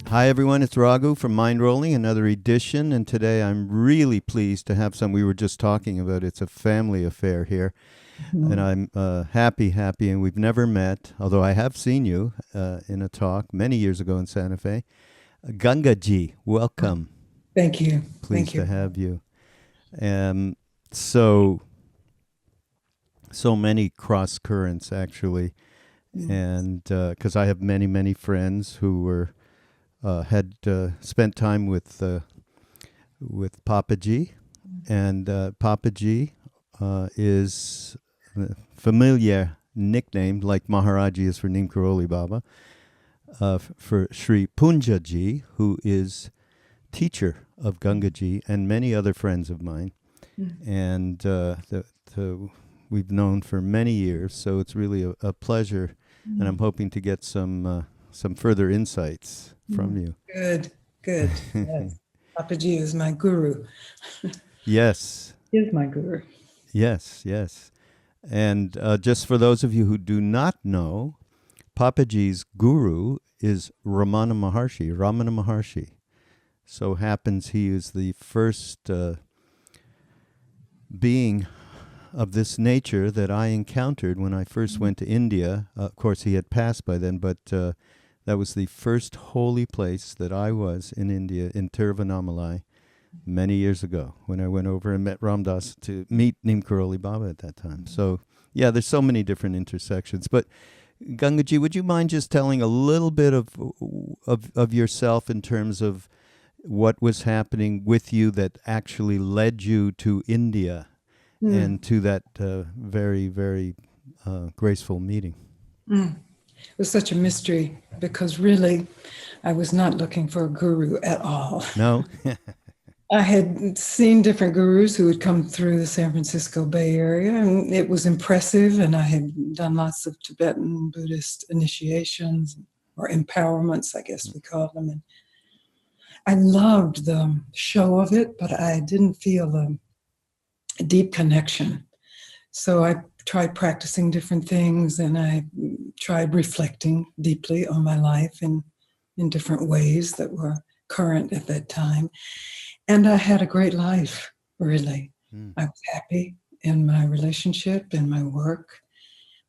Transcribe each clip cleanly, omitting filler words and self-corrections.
Hi, everyone. It's Raghu from Mindrolling, another edition. And today I'm really pleased to have some. We were just talking about it's a family affair here. And I'm happy. And we've never met, although I have seen you in a talk many years ago in Santa Fe. Gangaji, welcome. Thank you. Pleased to have you. So many cross currents, actually. And because I have many friends who were had spent time with Papaji, and Papaji is a familiar nickname, like Maharaji is for Neem Karoli Baba, for Sri Punjaji, who is teacher of Gangaji and many other friends of mine, and we've known for many years. So it's really a pleasure, and I'm hoping to get some further insights from you. Good. Yes. Papaji is my guru. Yes. He is my guru. Yes. And just for those of you who do not know, Papaji's guru is Ramana Maharshi. So happens he is the first being of this nature that I encountered when I first went to India. Of course, he had passed by then, but that was the first holy place that I was in India, in Tiruvannamalai, many years ago, when I went over and met Ramdas to meet Neem Karoli Baba at that time. So, yeah, there's so many different intersections. But Gangaji, would you mind just telling a little bit of yourself in terms of what was happening with you that actually led you to India and to that very, very graceful meeting? It was such a mystery because really I was not looking for a guru at all. No? I had seen different gurus who had come through the San Francisco Bay Area, and it was impressive, and I had done lots of Tibetan Buddhist initiations or empowerments, I guess we call them. And I loved the show of it, but I didn't feel a deep connection. So I tried practicing different things, and I tried reflecting deeply on my life in different ways that were current at that time. And I had a great life, really. I was happy in my relationship, in my work,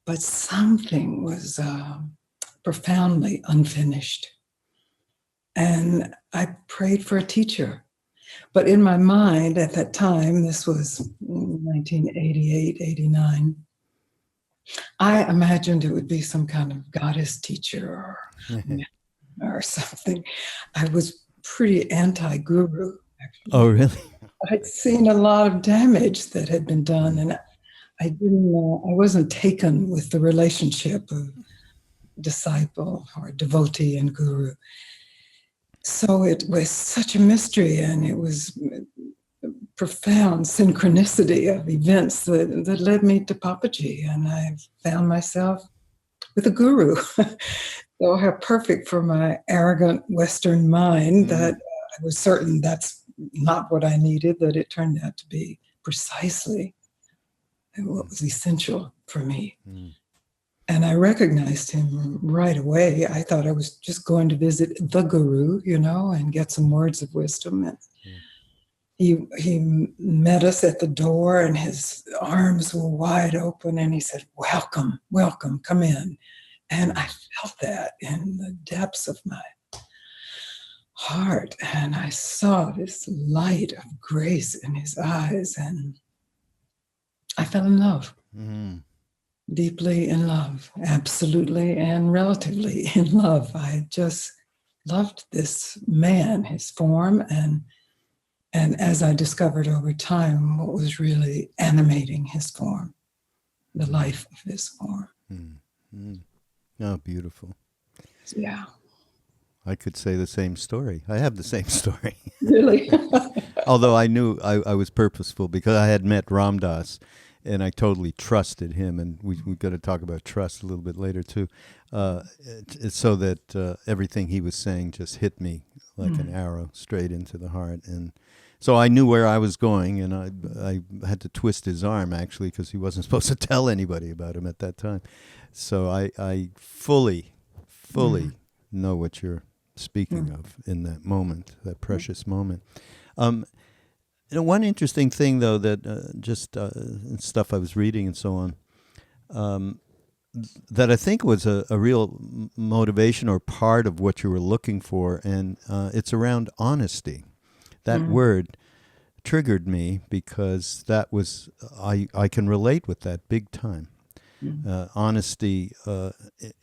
but something was profoundly unfinished. And I prayed for a teacher. But in my mind at that time, this was 1988, 89, I imagined it would be some kind of goddess teacher or something. I was pretty anti-guru, actually. Oh, really? I'd seen a lot of damage that had been done, and I wasn't taken with the relationship of disciple or devotee and guru. So it was such a mystery, and it was profound synchronicity of events that led me to Papaji, and I found myself with a guru. So how perfect for my arrogant Western mind that I was certain that's not what I needed, that it turned out to be precisely what was essential for me. And I recognized him right away. I thought I was just going to visit the guru, and get some words of wisdom. And he met us at the door, and his arms were wide open, and he said, welcome, come in. And I felt that in the depths of my heart. And I saw this light of grace in his eyes, and I fell in love. Deeply in love, absolutely and relatively in love. I just loved this man, his form, and as I discovered over time, what was really animating his form, the life of his form. Oh, beautiful. Yeah. I could say the same story. I have the same story. Really? Although I knew I was purposeful because I had met Ramdas, and I totally trusted him, and we've got to talk about trust a little bit later too, so that everything he was saying just hit me like an arrow straight into the heart. And so I knew where I was going, and I had to twist his arm, actually, because he wasn't supposed to tell anybody about him at that time. So I fully know what you're speaking of in that moment, that precious moment. One interesting thing, though, that just stuff I was reading and so on, that I think was a real motivation or part of what you were looking for, and it's around honesty. That word triggered me because that was, I can relate with that big time. Honesty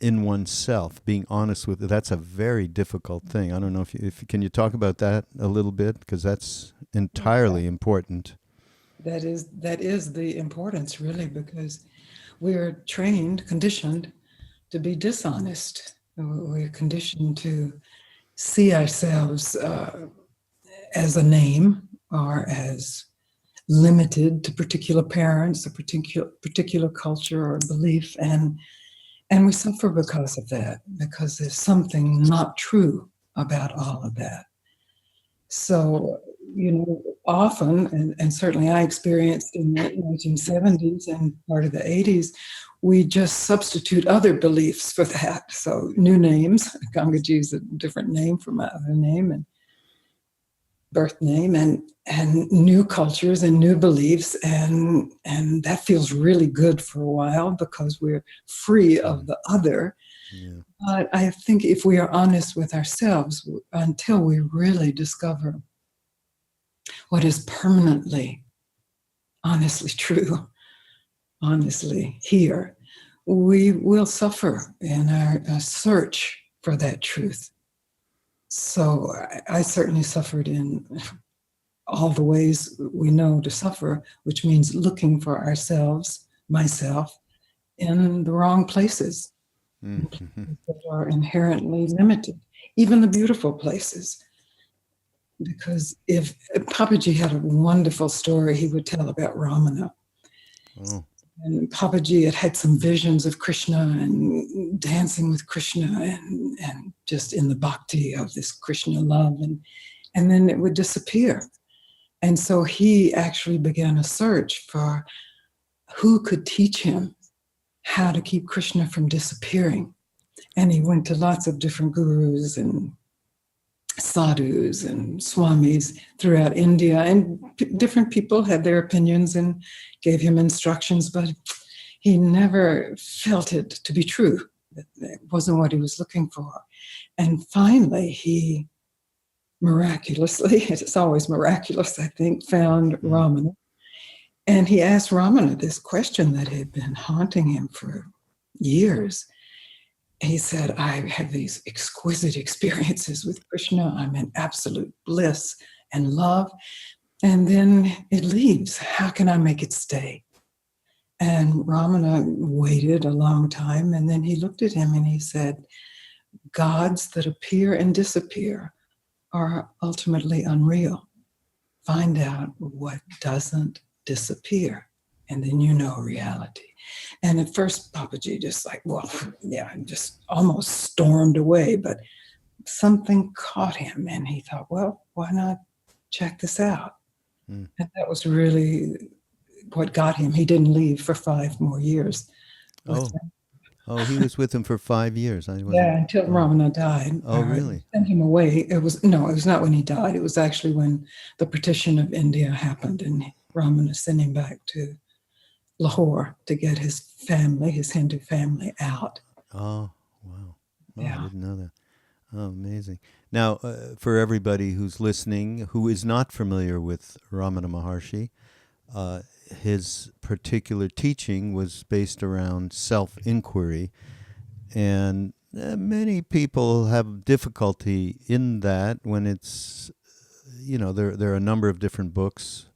in oneself, being honest with, that's a very difficult thing. I don't know if can you talk about that a little bit, because that's entirely important. That is the importance, really, because we're trained, conditioned to be dishonest. We're conditioned to see ourselves as a name or as limited to particular parents, a particular culture or belief, and we suffer because of that, because there's something not true about all of that. So, often, and certainly I experienced in the 1970s and part of the 80s, we just substitute other beliefs for that. So new names, Gangaji is a different name from my other name and birth name, and new cultures and new beliefs, and that feels really good for a while because we're free of the other. Yeah. But I think if we are honest with ourselves, until we really discover what is permanently, honestly true, honestly here, we will suffer in our search for that truth. So I certainly suffered in all the ways we know to suffer, which means looking for ourselves, myself, in the wrong places that are inherently limited, even the beautiful places. Because if Papaji had a wonderful story he would tell about Ramana. Oh. And Papaji had some visions of Krishna and dancing with Krishna and just in the bhakti of this Krishna love, and then it would disappear. And so he actually began a search for who could teach him how to keep Krishna from disappearing. And he went to lots of different gurus and sadhus and swamis throughout India, and different people had their opinions and gave him instructions, but he never felt it to be true. It wasn't what he was looking for. And finally, he miraculously, it's always miraculous, I think, found Ramana. And he asked Ramana this question that had been haunting him for years. He said, I have these exquisite experiences with Krishna. I'm in absolute bliss and love. And then it leaves. How can I make it stay? And Ramana waited a long time. And then he looked at him and he said, gods that appear and disappear are ultimately unreal. Find out what doesn't disappear, and then you know reality. And at first, Papaji just just almost stormed away, but something caught him, and he thought, well, why not check this out? And that was really what got him. He didn't leave for 5 more years. Oh, he was with him for 5 years. Until Ramana died. Oh, really? Sent him away. It was not when he died. It was actually when the partition of India happened, and Ramana sent him back to Lahore to get his family, his Hindu family, out. Oh, wow. Oh, yeah. I didn't know that. Oh, amazing. Now, for everybody who's listening who is not familiar with Ramana Maharshi, his particular teaching was based around self-inquiry, and many people have difficulty in that when it's, there are a number of different books,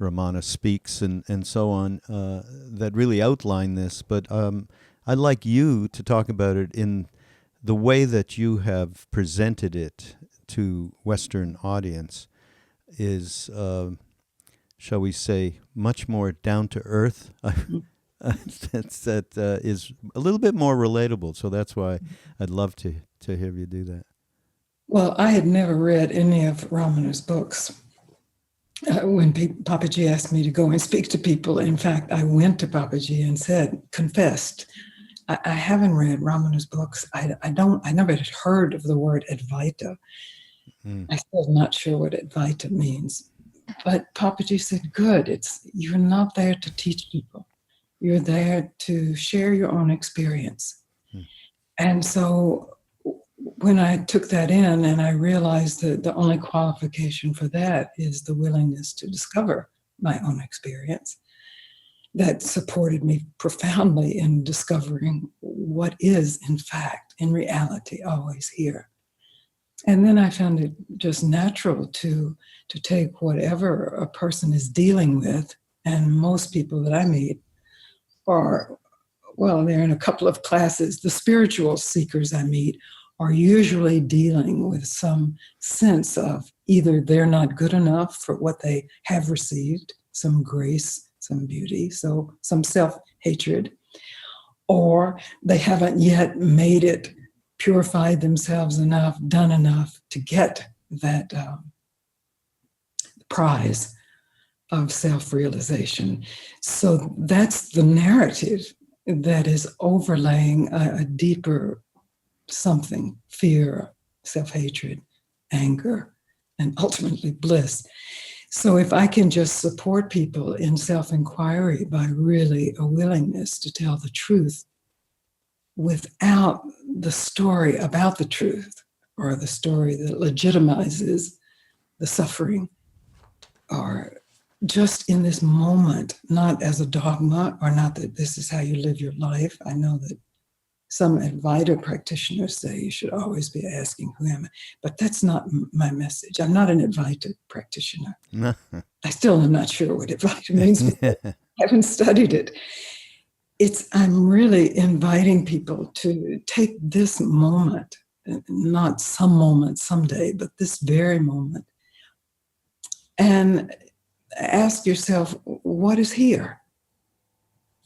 Ramana Speaks and so on, that really outline this, but I'd like you to talk about it in the way that you have presented it to Western audience is, shall we say, much more down to earth. That is a little bit more relatable. So that's why I'd love to hear you do that. Well, I had never read any of Ramana's books. When Papaji asked me to go and speak to people, in fact, I went to Papaji and confessed, I haven't read Ramana's books. I never had heard of the word Advaita. I'm still not sure what Advaita means. But Papaji said, good, you're not there to teach people. You're there to share your own experience. And so when I took that in and I realized that the only qualification for that is the willingness to discover my own experience, that supported me profoundly in discovering what is, in fact, in reality, always here. And then I found it just natural to take whatever a person is dealing with, and most people that I meet are, well, they're in a couple of classes. The spiritual seekers I meet are usually dealing with some sense of either they're not good enough for what they have received, some grace, some beauty, so some self-hatred, or they haven't yet made it, purified themselves enough, done enough to get that prize of self-realization. So that's the narrative that is overlaying a deeper something, fear, self-hatred, anger, and ultimately bliss. So if I can just support people in self-inquiry by really a willingness to tell the truth without the story about the truth or the story that legitimizes the suffering, or just in this moment, not as a dogma or not that this is how you live your life. I know that some Advaita practitioners say you should always be asking, who am I? But that's not my message. I'm not an Advaita practitioner. I still am not sure what Advaita means because I haven't studied it. I'm really inviting people to take this moment, not some moment someday, but this very moment, and ask yourself, what is here?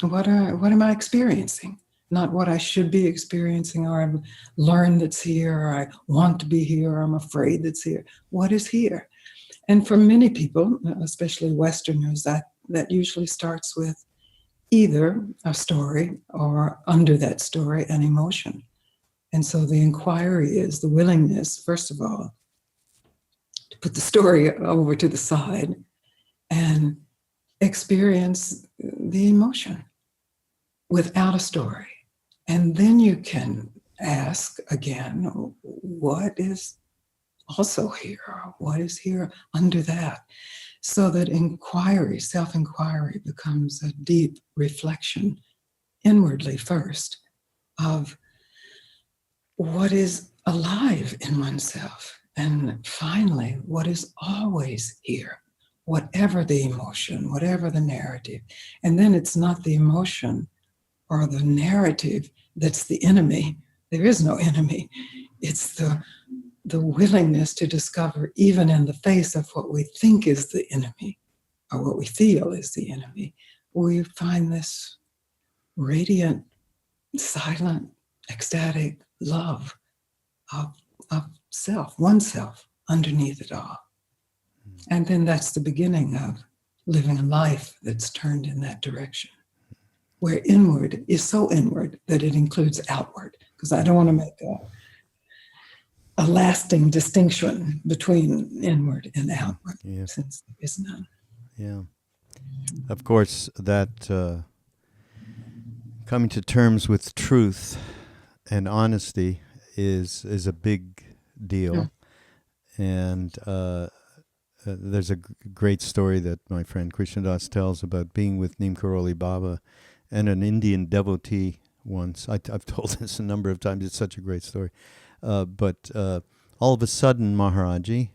What am I experiencing? Not what I should be experiencing, or I've learned that's here, or I want to be here, or I'm afraid that's here. What is here? And for many people, especially Westerners, that usually starts with either a story or under that story, an emotion. And so the inquiry is the willingness, first of all, to put the story over to the side and experience the emotion without a story. And then you can ask again, what is also here? What is here under that? So that inquiry, self-inquiry, becomes a deep reflection inwardly first of what is alive in oneself. And finally, what is always here, whatever the emotion, whatever the narrative. And then it's not the emotion or the narrative that's the enemy. There is no enemy. It's the willingness to discover, even in the face of what we think is the enemy, or what we feel is the enemy, we find this radiant, silent, ecstatic love of self, oneself, underneath it all. And then that's the beginning of living a life that's turned in that direction, where inward is so inward that it includes outward, because I don't want to make a lasting distinction between inward and outward, since there is none. Yeah. Of course, that coming to terms with truth and honesty is a big deal. And there's a great story that my friend Krishnadas tells about being with Neem Karoli Baba and an Indian devotee once. I've told this a number of times. It's such a great story. But all of a sudden, Maharaji,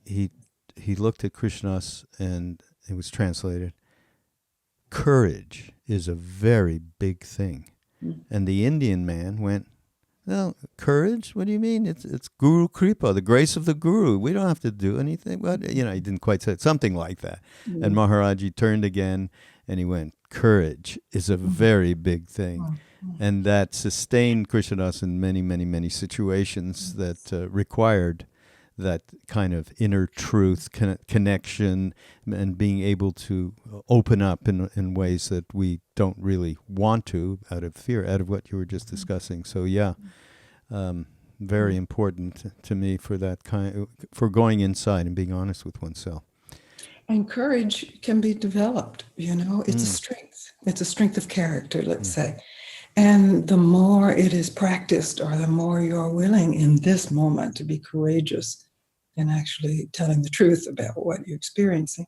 he looked at Krishnas, and it was translated, courage is a very big thing. And the Indian man went, well, courage? What do you mean? It's Guru Kripa, the grace of the Guru. We don't have to do anything. But, he didn't quite say it, something like that. And Maharaji turned again, and he went, courage is a very big thing. And that sustained Krishnadas in many, many, many situations that required that kind of inner truth connection, and being able to open up in ways that we don't really want to, out of fear, out of what you were just discussing. So yeah, very important to me for that for going inside and being honest with oneself. And courage can be developed, it's a strength. It's a strength of character, let's say. And the more it is practiced, or the more you're willing in this moment to be courageous and actually telling the truth about what you're experiencing,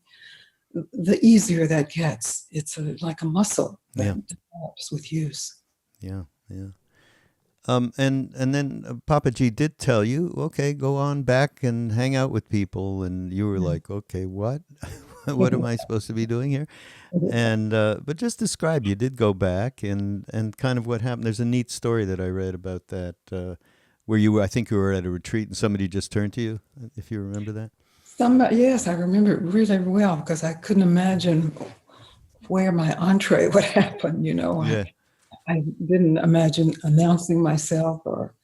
the easier that gets. It's like a muscle that develops with use. Yeah, yeah. And then Papaji did tell you, okay, go on back and hang out with people, and you were like, okay, what? What am I supposed to be doing here? And but just describe. You did go back, and kind of what happened. There's a neat story that I read about that, where I think you were at a retreat, and somebody just turned to you, if you remember that. Yes, I remember it really well, because I couldn't imagine where my entree would happen. Yeah. I didn't imagine announcing myself or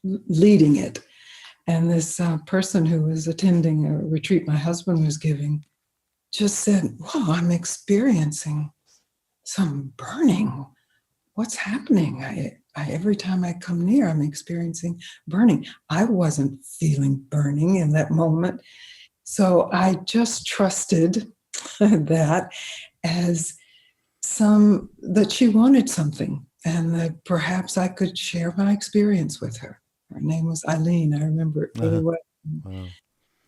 leading it. And this person who was attending a retreat my husband was giving just said, "Wow, I'm experiencing some burning. What's happening? Every time I come near, I'm experiencing burning." I wasn't feeling burning in that moment. So I just trusted that as that she wanted something, and that perhaps I could share my experience with her. Her name was Eileen. I remember it really well. Wow.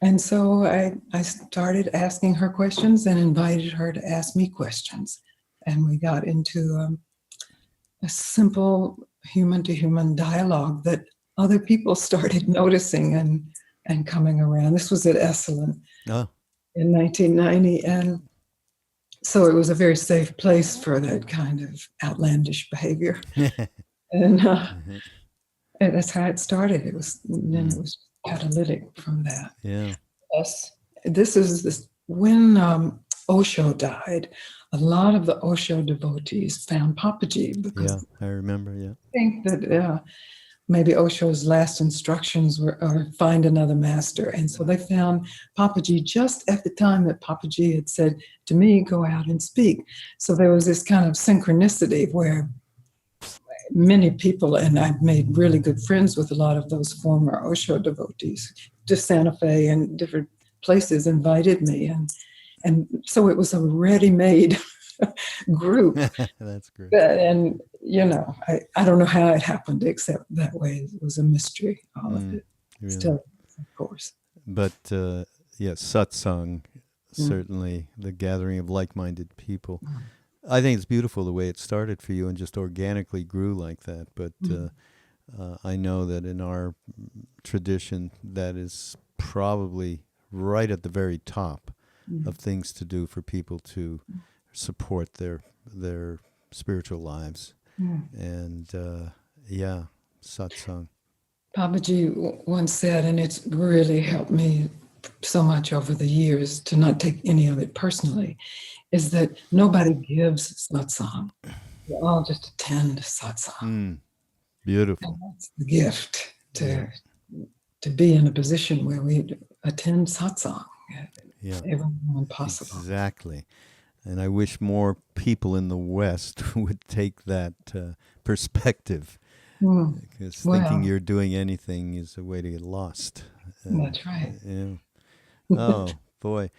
And so I started asking her questions and invited her to ask me questions. And we got into a simple human-to-human dialogue that other people started noticing and coming around. This was at Esalen in 1990. And so it was a very safe place for that kind of outlandish behavior. And that's how it started. It was catalytic from that. Yeah. Yes. This when Osho died, a lot of the Osho devotees found Papaji, because I remember. Yeah. I think that maybe Osho's last instructions were find another master. And so they found Papaji just at the time that Papaji had said to me, "Go out and speak." So there was this kind of synchronicity where many people, and I've made really good friends with a lot of those former Osho devotees, to Santa Fe and different places, invited me. And so it was a ready-made group. That's great. And, I don't know how it happened, except that way. It was a mystery, all of it. Really? Still, of course. But, satsang, certainly the gathering of like-minded people. I think it's beautiful the way it started for you and just organically grew like that. But I know that in our tradition, that is probably right at the very top of things to do for people to support their spiritual lives. And satsang. Papaji once said, and it's really helped me so much over the years to not take any of it personally, is that nobody gives satsang. We all just attend satsang. Beautiful. And that's the gift, to be in a position where we attend satsang. Everyone possible. Exactly. And I wish more people in the West would take that perspective. Because thinking you're doing anything is a way to get lost. That's right. Yeah. Oh, boy.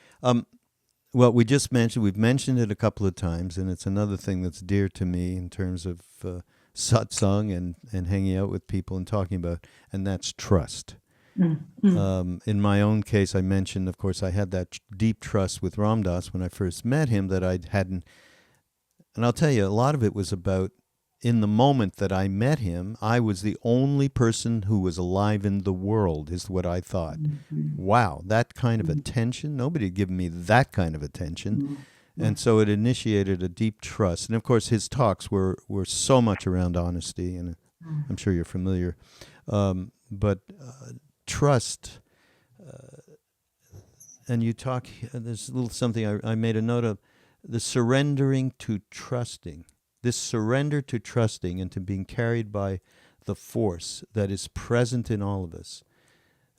Well, we've mentioned it a couple of times, and it's another thing that's dear to me in terms of satsang and hanging out with people and talking about, and that's trust. In my own case, I mentioned, of course, I had that deep trust with Ram Dass when I first met him that I hadn't. And I'll tell you, a lot of it was about, in the moment that I met him, I was the only person who was alive in the world, is what I thought. Wow, that kind of attention, nobody had given me that kind of attention. And so it initiated a deep trust. And of course, his talks were so much around honesty, and I'm sure you're familiar. But trust, and you talk, there's a little something I made a note of, the surrendering to trusting. This surrender to trusting and to being carried by the force that is present in all of us.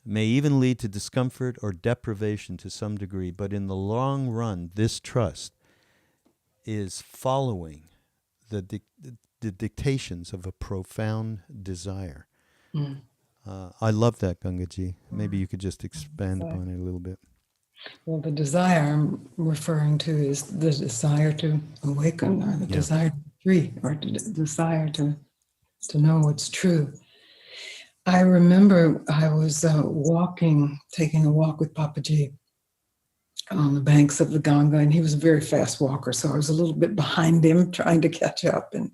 may even lead to discomfort or deprivation to some degree, but in the long run, this trust is following the, the dictations of a profound desire. Mm. I love that, Gangaji. Maybe you could just expand So, upon it a little bit. well, the desire I'm referring to is the desire to awaken, or the Yeah. desire to be free, or the desire to know what's true. I remember I was taking a walk with Papaji on the banks of the Ganga, and he was a very fast walker, so I was a little bit behind him trying to catch up. And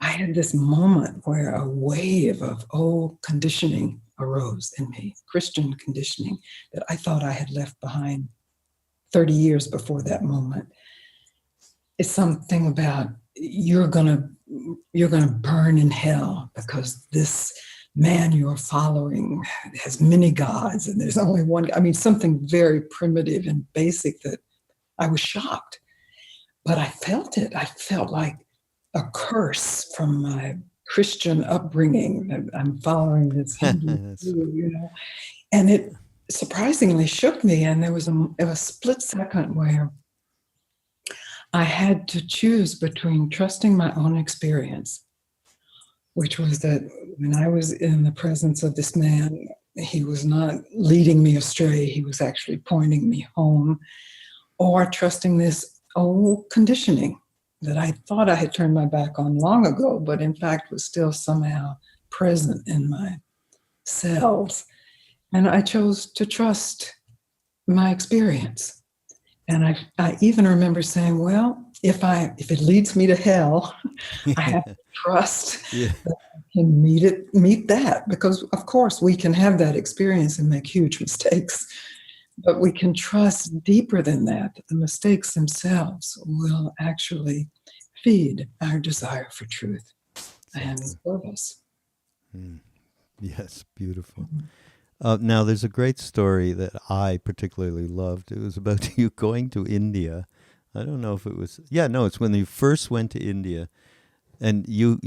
I had this moment where a wave of old conditioning arose in me, Christian conditioning that I thought I had left behind 30 years before that moment. It's something about you're gonna burn in hell because this man you're following has many gods and there's only one. I mean, something very primitive and basic that I was shocked, but I felt it. I felt like a curse from my Christian upbringing that I'm following this Hindu, and it surprisingly shook me. And there was a split second where I had to choose between trusting my own experience, which was that when I was in the presence of this man, he was not leading me astray. He was actually pointing me home, or trusting this old conditioning that I thought I had turned my back on long ago, but in fact was still somehow present in my cells. And I chose to trust my experience. And I even remember saying, well, if it leads me to hell, I have to trust that I can meet that. Because of course we can have that experience and make huge mistakes, but we can trust deeper than that. The mistakes themselves will actually feed our desire for truth and service. Yes, beautiful. Now, there's a great story that I particularly loved. It was about you going to India. I don't know if it was. Yeah, no, it's when you first went to India, and you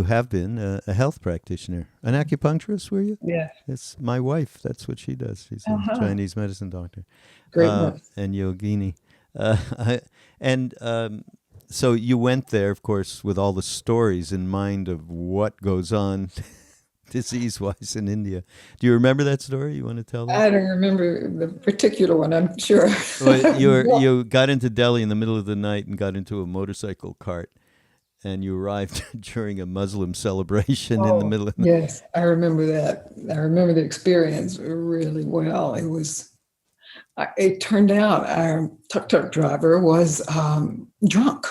have been a health practitioner, an acupuncturist, were you? Yeah. It's my wife. That's what she does. She's a Chinese medicine doctor. Great work. And yogini. So you went there, of course, with all the stories in mind of what goes on disease-wise in India. Do you remember that story? You want to tell that? I don't remember the particular one, I'm sure. Well, you got into Delhi in the middle of the night and got into a motorcycle cart, and you arrived during a Muslim celebration in the middle of the night. Yes, I remember that. I remember the experience really well. It turned out our tuk-tuk driver was drunk.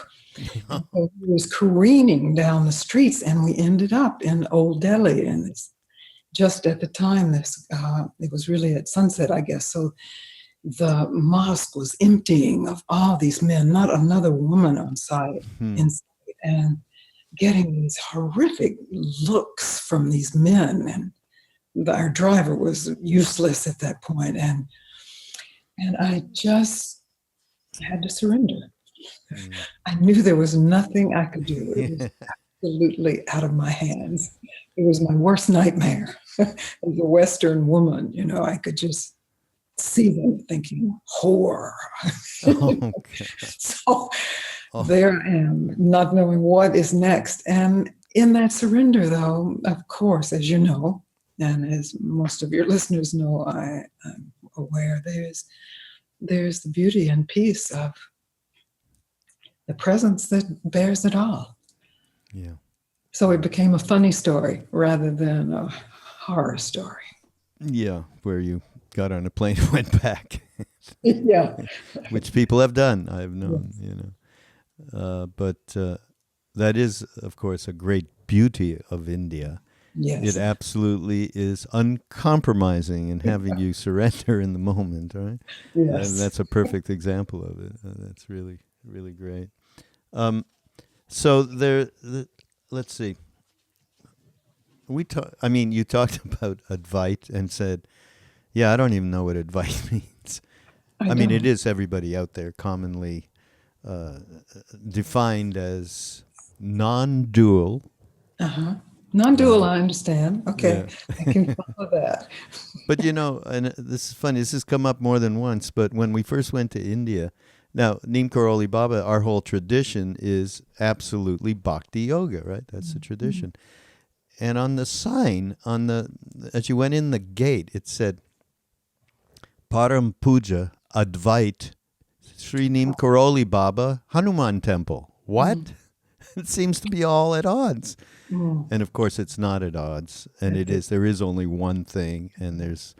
So he was careening down the streets, and we ended up in Old Delhi. And just at the time, it was really at sunset, I guess. So the mosque was emptying of all these men, not another woman on site inside, and getting these horrific looks from these men. And our driver was useless at that point, and I just had to surrender. I knew there was nothing I could do. It was absolutely out of my hands. It was my worst nightmare. As a Western woman, I could just see them thinking, whore. So there I am, not knowing what is next. And in that surrender, though, of course, as you know, and as most of your listeners know, I'm aware, there's the beauty and peace of the presence that bears it all. Yeah. So it became a funny story rather than a horror story. Yeah, where you got on a plane and went back. Yeah. Which people have done, I've known, but that is, of course, a great beauty of India. Yes. It absolutely is uncompromising in having you surrender in the moment, right? Yes. And that's a perfect example of it. That's really, really great. So let's see. You talked about Advaita and said, yeah, I don't even know what Advaita means. I mean, it is everybody out there commonly defined as non-dual, Non-dual, I understand. Okay, Yeah. I can follow that. But and this is funny. This has come up more than once. But when we first went to India, now Neem Karoli Baba, our whole tradition is absolutely Bhakti yoga, right? That's the Mhm. tradition. And on the sign, as you went in the gate, it said Param Puja Advait Sri Neem Karoli Baba Hanuman Temple. Mm, What? It seems to be all at odds. mm, And of course, it's not at odds. And okay. there is only one thing, and there's,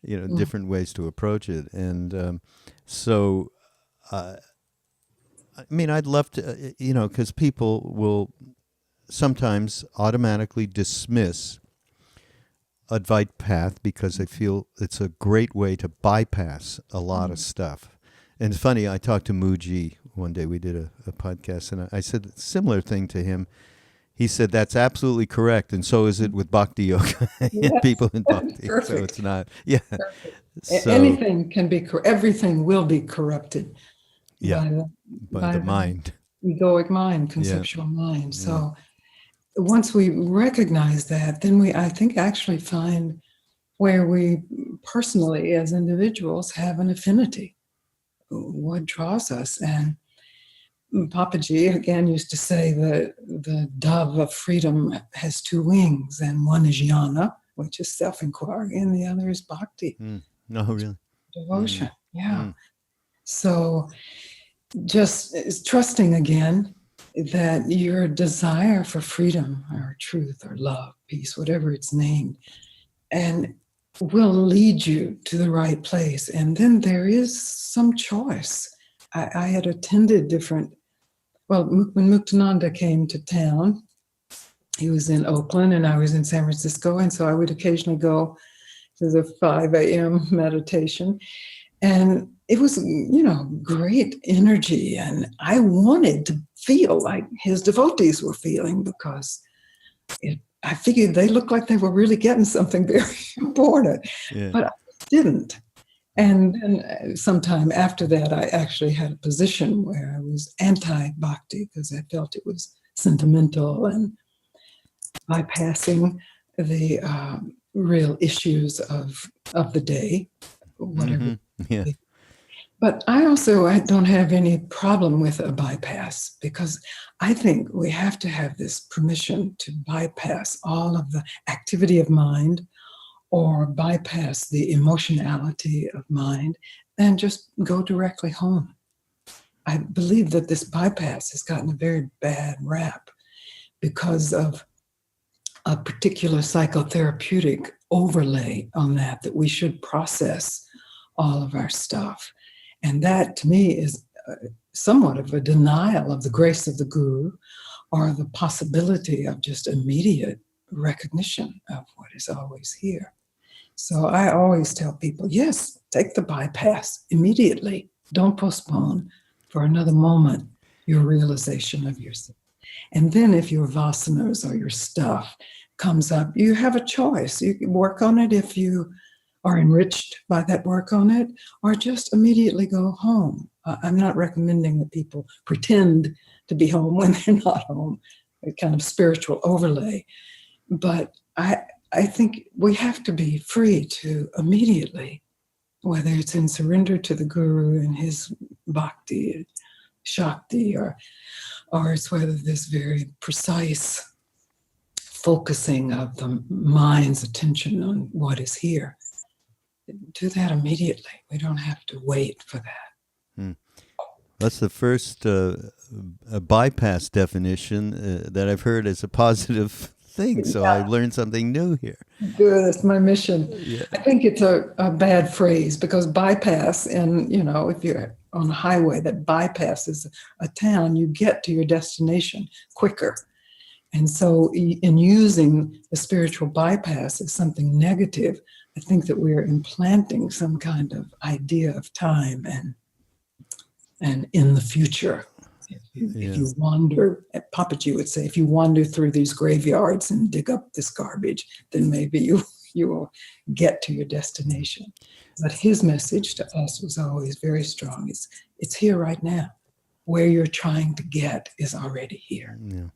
Mm, different ways to approach it. And so, uh, I mean, I'd love to, because people will sometimes automatically dismiss Advait path because they feel it's a great way to bypass a lot of mm, stuff. And it's funny, I talked to Muji one day. We did a podcast, and I said a similar thing to him. He said that's absolutely correct, and so is it with Bhakti yoga and yes, people in Bhakti. So perfect. it's not, yeah. Perfect. So Anything can be, everything will be corrupted yeah, by the by the by the mind. egoic mind, Yeah, conceptual mind. yeah. So once we recognize that, then we, I think, actually find where we personally, as individuals, have an affinity. What draws us? And Papaji again used to say that the dove of freedom has two wings, and one is jnana, which is self-inquiry, and the other is bhakti, Mm. No, really. devotion. Mm. Yeah. Mm. So just is trusting again that your desire for freedom or truth or love, peace, whatever it's named, and will lead you to the right place. And then there is some choice. I had attended different, well, when Muktananda came to town, he was in Oakland and I was in San Francisco. And so I would occasionally go to the 5 a.m. meditation. And it was, great energy. And I wanted to feel like his devotees were feeling because I figured they looked like they were really getting something very important, Yeah. but I didn't. And then sometime after that, I actually had a position where I was anti bhakti because I felt it was sentimental and bypassing the real issues of the day, whatever. Mm-hmm. Yeah. But I don't have any problem with a bypass because I think we have to have this permission to bypass all of the activity of mind or bypass the emotionality of mind and just go directly home. I believe that this bypass has gotten a very bad rap because of a particular psychotherapeutic overlay on that we should process all of our stuff. And that to me is somewhat of a denial of the grace of the guru or the possibility of just immediate recognition of what is always here. So I always tell people, yes, take the bypass immediately. Don't postpone for another moment your realization of yourself. And then if your vasanas or your stuff comes up, you have a choice. You can work on it if you are enriched by that work on it, or just immediately go home. I'm not recommending that people pretend to be home when they're not home, a kind of spiritual overlay. But I think we have to be free to immediately, whether it's in surrender to the guru and his bhakti, shakti, or it's whether this very precise focusing of the mind's attention on what is here. Do that immediately. We don't have to wait for that. Hmm. That's the first bypass definition that I've heard as a positive thing. So I Yeah, learned something new here. good. That's my mission. Yeah. I think it's a bad phrase because bypass, and if you're on a highway that bypasses a town, you get to your destination quicker. And so, in using the spiritual bypass as something negative, I think that we're implanting some kind of idea of time and in the future. If Yeah. you wander, Papaji would say, if you wander through these graveyards and dig up this garbage, then maybe you will get to your destination. But his message to us was always very strong. It's here right now. Where you're trying to get is already here. Yeah.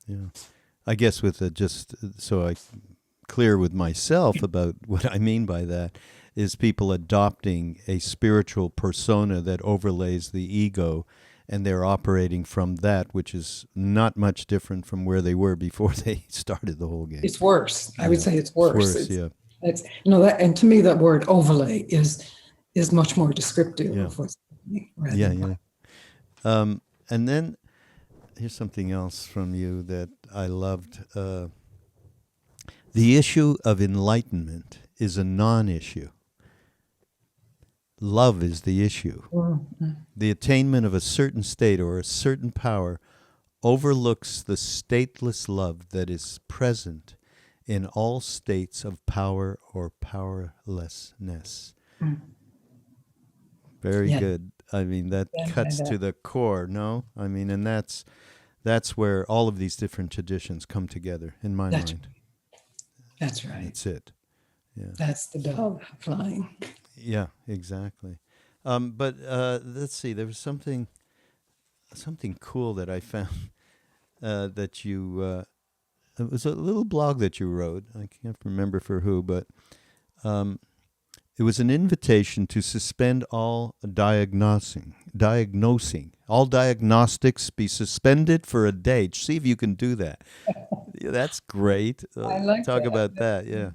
Yeah. I guess with just so I clear with myself about what I mean by that is people adopting a spiritual persona that overlays the ego, and they're operating from that, which is not much different from where they were before they started the whole game. It's worse. I would say it's worse. It's worse, yeah. It's that, and to me, that word overlay is much more descriptive Yeah. of what's happening. Yeah. And then here's something else from you that I loved. The issue of enlightenment is a non-issue. Love is the issue. Mm-hmm. The attainment of a certain state or a certain power overlooks the stateless love that is present in all states of power or powerlessness. Mm. Very Yeah. good. I mean, that cuts that. to the core, no? I mean, and that's where all of these different traditions come together, in my mind. That's right. That's it. Yeah. That's the dove flying. Yeah, exactly. But let's see. There was something cool that I found that you. It was a little blog that you wrote. I can't remember for who, but it was an invitation to suspend all diagnosing. All diagnostics be suspended for a day. See if you can do that. Yeah, that's great. I like Talk that. about that. Yeah.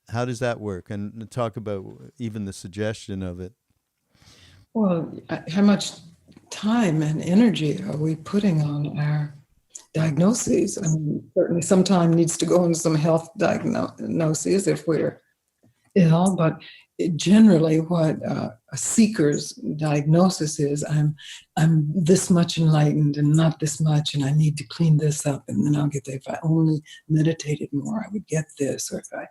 How does that work? And talk about even the suggestion of it. Well, how much time and energy are we putting on our diagnoses? I mean, certainly some time needs to go into some health diagnoses if we're ill, but generally what a seeker's diagnosis is, I'm this much enlightened and not this much, and I need to clean this up, and then I'll get there. If I only meditated more, I would get this, or if I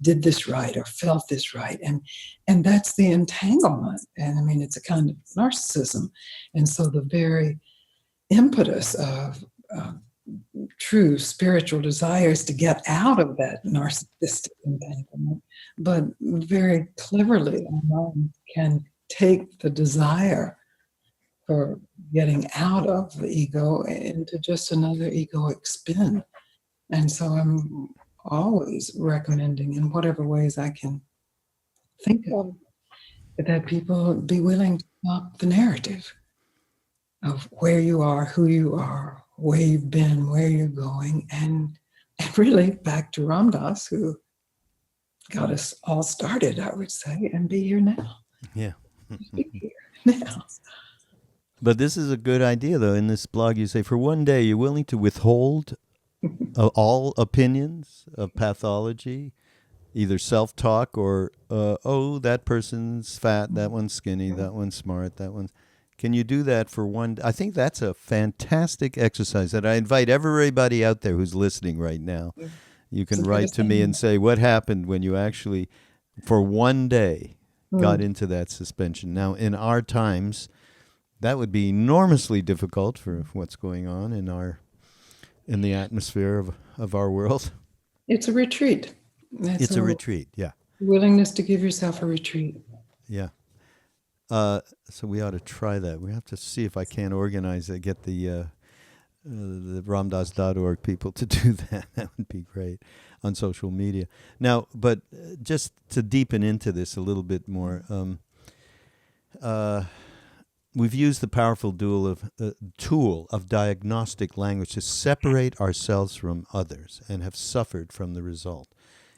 did this right or felt this right. And that's the entanglement. And I mean, it's a kind of narcissism. And so the very impetus of true spiritual desires to get out of that narcissistic entanglement, but very cleverly our mind can take the desire for getting out of the ego into just another egoic spin. And so I'm always recommending, in whatever ways I can think of, that people be willing to stop the narrative of where you are, who you are, where you've been, where you're going, and really back to Ram Dass, who got us all started, I would say, and be here now. Yeah. Be here now. But this is a good idea, though. In this blog, you say, for one day, you're willing to withhold all opinions of pathology, either self-talk or, oh, that person's fat, that one's skinny, that one's smart, that one's... Can you do that for one? I think that's a fantastic exercise that I invite everybody out there who's listening right now. You can write to me and say, what happened when you actually, for one day, got into that suspension? Now, in our times, that would be enormously difficult for what's going on in the atmosphere of our world. It's a retreat. It's a retreat, yeah. Willingness to give yourself a retreat. Yeah. So we ought to try that. We have to see if I can organize it, get the ramdas.org people to do that. That would be great on social media. Now, but just to deepen into this a little bit more, we've used the powerful tool of diagnostic language to separate ourselves from others and have suffered from the result.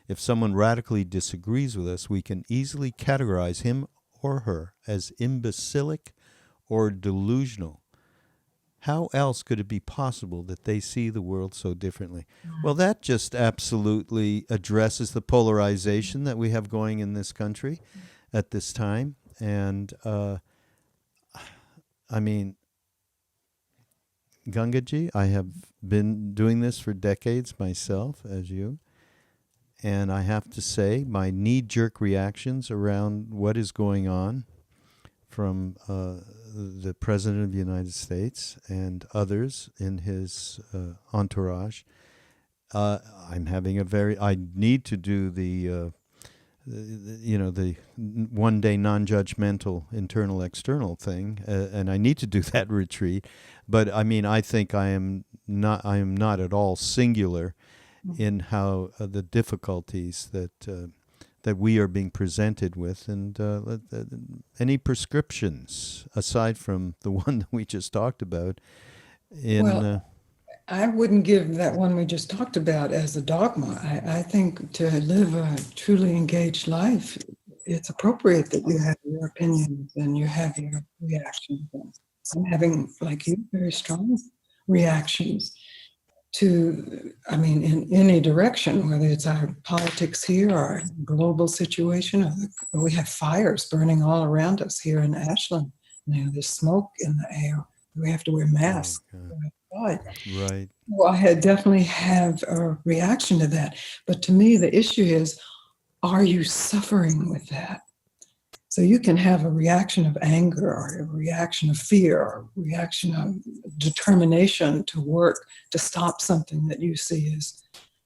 If someone radically disagrees with us, we can easily categorize him or her as imbecilic or delusional. How else could it be possible that they see the world so differently? Well, that just absolutely addresses the polarization that we have going in this country at this time. And, I mean, Gangaji, I have been doing this for decades myself, as you. And I have to say, my knee-jerk reactions around what is going on from the President of the United States and others in his entourage, I need to do the the one day non-judgmental internal external thing, and I need to do that retreat. But I mean, I think I am not at all singular in how the difficulties that we are being presented with, and any prescriptions aside from the one that we just talked about in Well, I wouldn't give that one we just talked about as a dogma. I think to live a truly engaged life, it's appropriate that you have your opinions and you have your reactions. I'm having, like you, very strong reactions to, I mean, in any direction, whether it's our politics here or our global situation, or we have fires burning all around us here in Ashland. There's smoke in the air. We have to wear masks. right. Well, I definitely have a reaction to that. But to me, the issue is, are you suffering with that? So you can have a reaction of anger or a reaction of fear or a reaction of determination to work to stop something that you see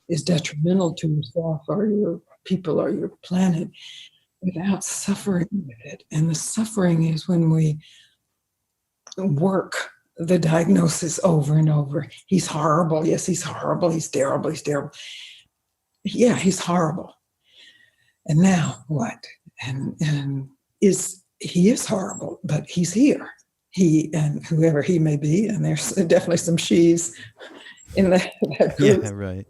is detrimental to yourself or your people or your planet without suffering with it. And the suffering is when we work the diagnosis over and over. He's horrible. Yes, he's horrible. He's terrible. He's terrible. Yeah, he's horrible. And now what? And he is horrible, but he's here. He and whoever he may be, and there's definitely some she's in that group. Yeah, right.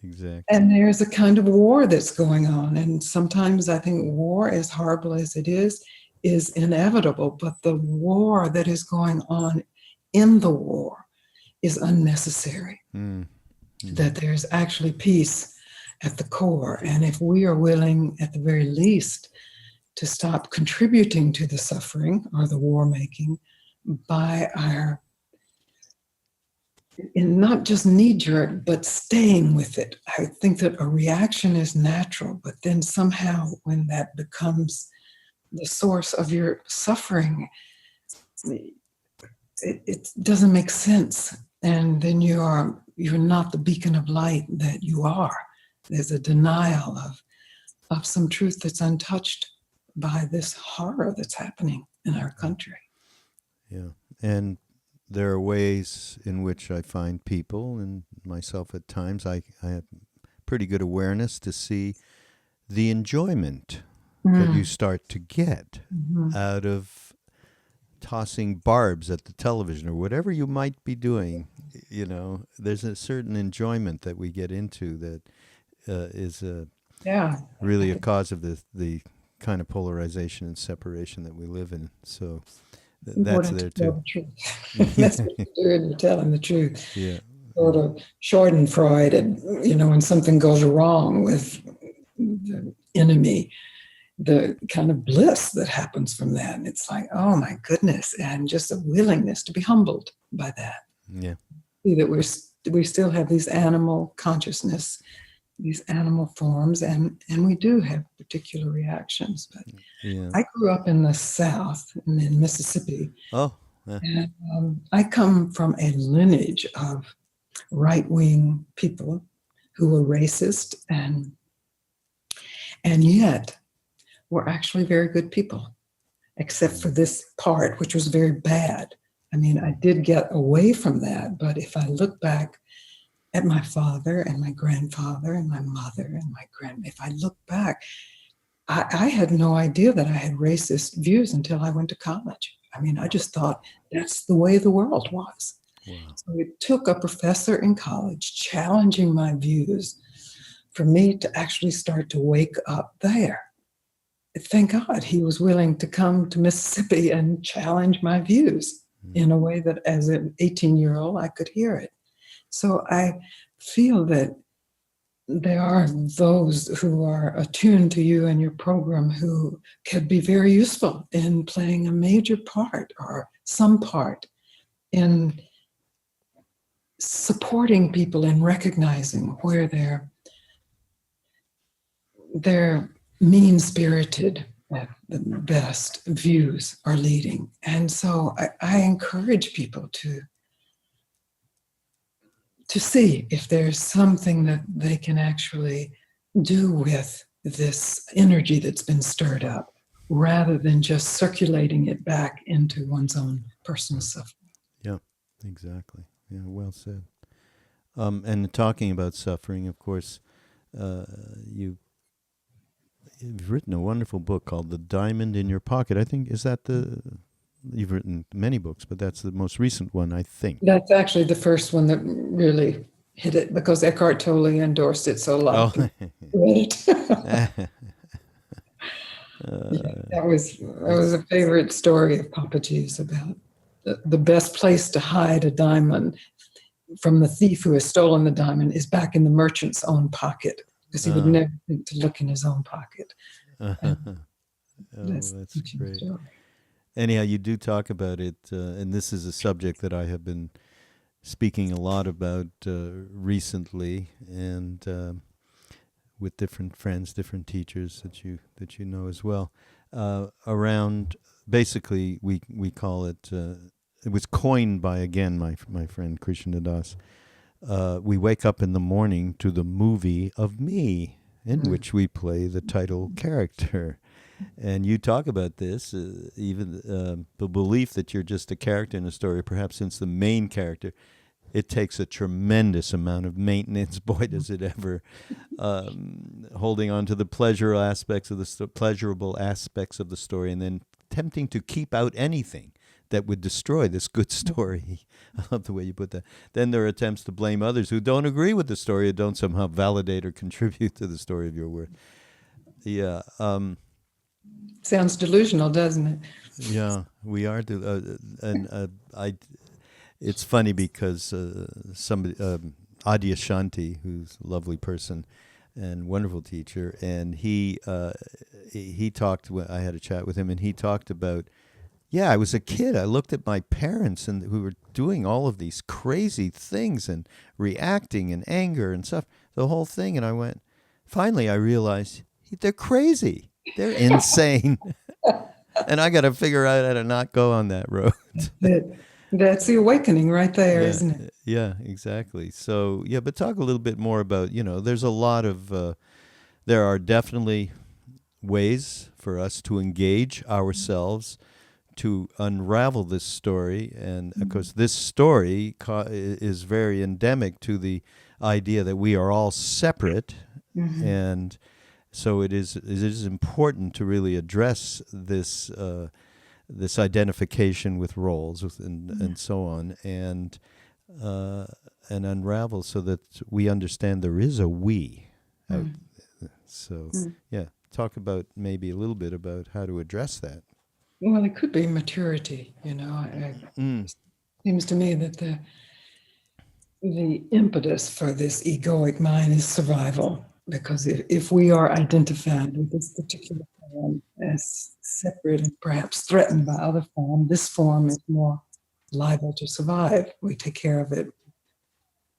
Exactly. And there's a kind of war that's going on. And sometimes I think war, as horrible as it is inevitable. But the war that is going on in the war is unnecessary. That there's actually peace at the core. And if we are willing, at the very least, to stop contributing to the suffering or the war making by our, in not just knee-jerk, but staying with it. I think that a reaction is natural, but then somehow when that becomes the source of your suffering, it doesn't make sense. And then you're not the beacon of light that you are. There's a denial of some truth that's untouched by this horror that's happening in our country. Yeah. And there are ways in which I find people and myself at times, I have pretty good awareness to see the enjoyment that you start to get out of tossing barbs at the television or whatever you might be doing. There's a certain enjoyment that we get into that is really a cause of the kind of polarization and separation that we live in. So that's there too. That's what you're doing. You're telling the truth. Yeah. Sort of Schadenfreude, and when something goes wrong with the enemy, the kind of bliss that happens from that. And it's like, oh my goodness, and just a willingness to be humbled by that. Yeah. See that we still have these animal consciousness, these animal forms, and we do have particular reactions. But I grew up in the South, in Mississippi. Oh. Yeah. And I come from a lineage of right-wing people who were racist and yet were actually very good people, except for this part, which was very bad. I mean, I did get away from that, but if I look back at my father and my grandfather and my mother and if I look back, I had no idea that I had racist views until I went to college. I mean, I just thought that's the way the world was. Wow. So it took a professor in college challenging my views for me to actually start to wake up there. Thank God he was willing to come to Mississippi and challenge my views in a way that as an 18-year-old, I could hear it. So I feel that there are those who are attuned to you and your program who could be very useful in playing a major part or some part in supporting people and recognizing where their mean-spirited, at the best, views are leading. And so I encourage people to see if there's something that they can actually do with this energy that's been stirred up, rather than just circulating it back into one's own personal suffering. Yeah, exactly. Yeah, well said. And talking about suffering, of course, uh, you you've written a wonderful book called "The Diamond in Your Pocket." I think is that the you've written many books, but that's the most recent one, I think. That's actually the first one that really hit it, because Eckhart Tolle endorsed it, so a lot of Oh, people read it. Yeah, that was a favorite story of Papaji's, about the best place to hide a diamond from the thief who has stolen the diamond is back in the merchant's own pocket, because he would never think to look in his own pocket. And oh, that's Papaji's great. story. Anyhow, you do talk about it, and this is a subject that I have been speaking a lot about recently, and with different friends, different teachers that you know as well. Around basically, we call it. It was coined by again my friend Krishna Das. We wake up in the morning to the movie of me, in which we play the title character. And you talk about this, even the belief that you're just a character in a story, perhaps since the main character, it takes a tremendous amount of maintenance. Boy, does it ever. Holding on to the pleasurable aspects of the story, and then attempting to keep out anything that would destroy this good story. I love the way you put that. Then there are attempts to blame others who don't agree with the story, or don't somehow validate or contribute to the story of your work. Yeah. Sounds delusional, doesn't it? Yeah, we are. It's funny because somebody, Adyashanti, who's a lovely person and wonderful teacher, and he talked. I had a chat with him, and he talked about. Yeah, I was a kid. I looked at my parents, and who were doing all of these crazy things and reacting in anger and stuff, the whole thing, and I went. Finally, I realized they're crazy. They're insane. And I got to figure out how to not go on that road. That's the awakening right there, Yeah, isn't it? yeah, exactly. So, yeah, but talk a little bit more about, there's a lot of, there are definitely ways for us to engage ourselves to unravel this story. And of course, this story is very endemic to the idea that we are all separate. Mm-hmm. And so it is important to really address this identification with roles and so on, and unravel so that we understand there is a we out. So yeah, talk about maybe a little bit about how to address that. Well, it could be maturity. It seems to me that the impetus for this egoic mind is survival. Because if we are identified with this particular form as separate and perhaps threatened by other form, this form is more liable to survive. We take care of it,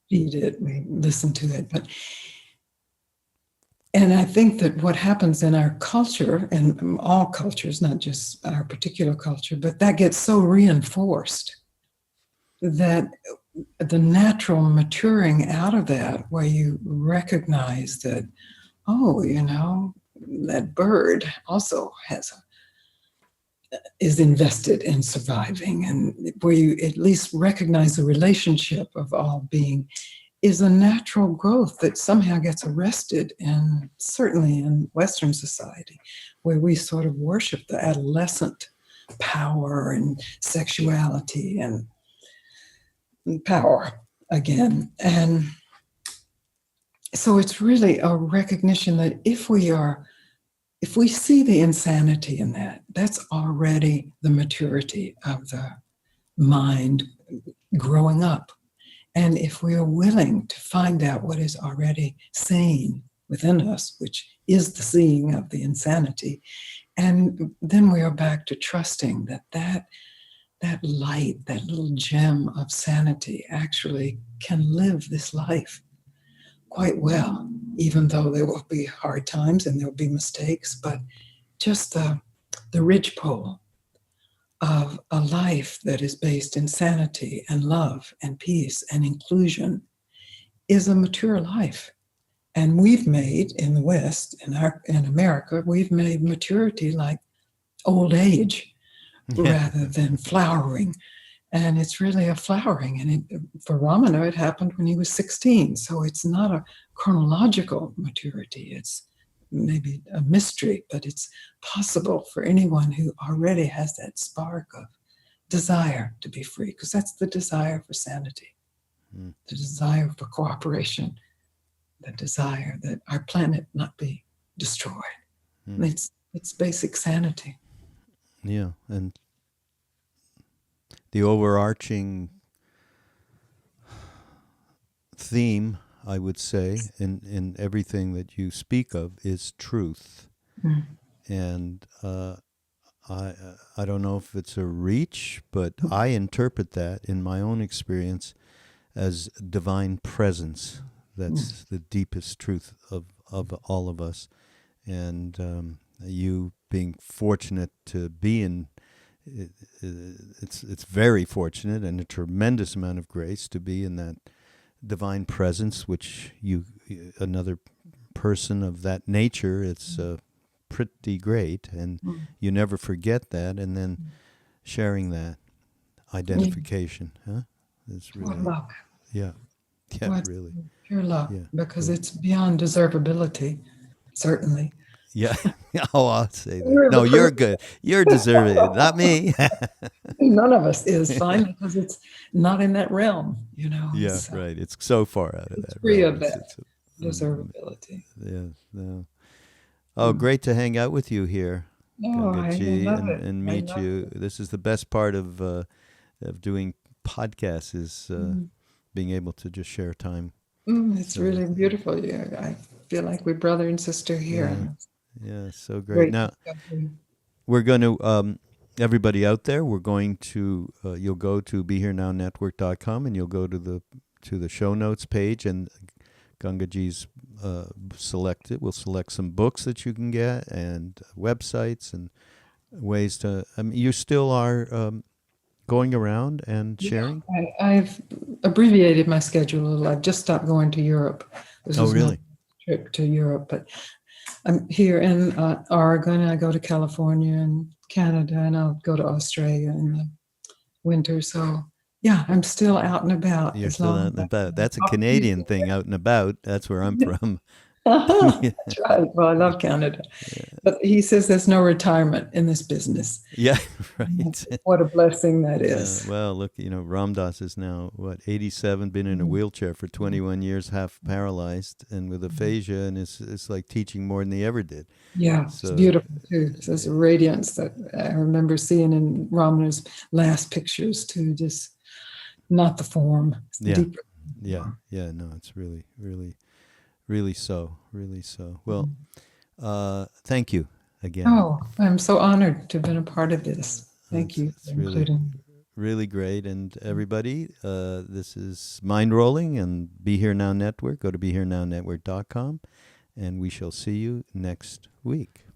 feed it, we listen to it. And I think that what happens in our culture, and all cultures, not just our particular culture, but that gets so reinforced that the natural maturing out of that, where you recognize that, that bird also is invested in surviving, and where you at least recognize the relationship of all being, is a natural growth that somehow gets arrested, and certainly in Western society, where we sort of worship the adolescent power and sexuality and power again. And so it's really a recognition that if we see the insanity in that, that's already the maturity of the mind growing up. And if we are willing to find out what is already sane within us, which is the seeing of the insanity, and then we are back to trusting that light, that little gem of sanity actually can live this life quite well, even though there will be hard times and there will be mistakes, but just the ridgepole of a life that is based in sanity and love and peace and inclusion is a mature life. And we've made in the West, in America, we've made maturity like old age rather than flowering. And it's really a flowering. And for Ramana, it happened when he was 16. So it's not a chronological maturity. It's maybe a mystery, but it's possible for anyone who already has that spark of desire to be free, because that's the desire for sanity, the desire for cooperation, the desire that our planet not be destroyed. It's basic sanity. Yeah, and the overarching theme, I would say, in everything that you speak of is truth. And I don't know if it's a reach, but I interpret that in my own experience as divine presence. That's the deepest truth of all of us. And you being fortunate to be in, it's very fortunate and a tremendous amount of grace to be in that divine presence, which another person of that nature, it's pretty great, and you never forget that, and then sharing that identification, it's really, what love. yeah, What really, pure love, yeah, because it's beyond deservability, certainly. yeah. Oh, I'll say that. No, you're good. You're deserving, not me. None of us is fine because it's not in that realm, Yeah, so right. It's so far out of it's that free realm. of that deservability. Yeah, no. Oh, great to hang out with you here, No, I Gangaji, love it. and I meet love you. This is the best part of doing podcasts, is being able to just share time. it's really beautiful. Yeah, I feel like we're brother and sister here. Yeah, so great. Great Now, discovery. we're going to, everybody out there, we're going to, you'll go to BeHereNowNetwork.com, and you'll go to the show notes page, and Gangaji's we'll select some books that you can get, and websites, and ways to, I mean, you still are going around and sharing? I've abbreviated my schedule a little. I've just stopped going to Europe. This Oh, is my really? trip to Europe, but I'm here in Oregon. I go to California and Canada, and I'll go to Australia in the winter. So yeah, I'm still out and about. You're As still long out as and I about. can That's a talk to Canadian people. thing, out and about. That's where I'm from. Yeah. That's right. Well, I love Canada, but he says there's no retirement in this business. Yeah, right. What a blessing that is. Well, look, Ram Dass is now, 87, been in a wheelchair for 21 years, half paralyzed and with aphasia, and it's like teaching more than he ever did. Yeah, it's So, beautiful too. There's a radiance that I remember seeing in Ramana's last pictures too. Just not the form, it's the yeah, deeper. yeah. No, it's really, really, really so, really so. Well, thank you again. Oh, I'm so honored to have been a part of this. Thank you It's for really, including me. really great. And everybody, this is Mindrolling and Be Here Now Network. Go to BeHereNowNetwork.com, and we shall see you next week.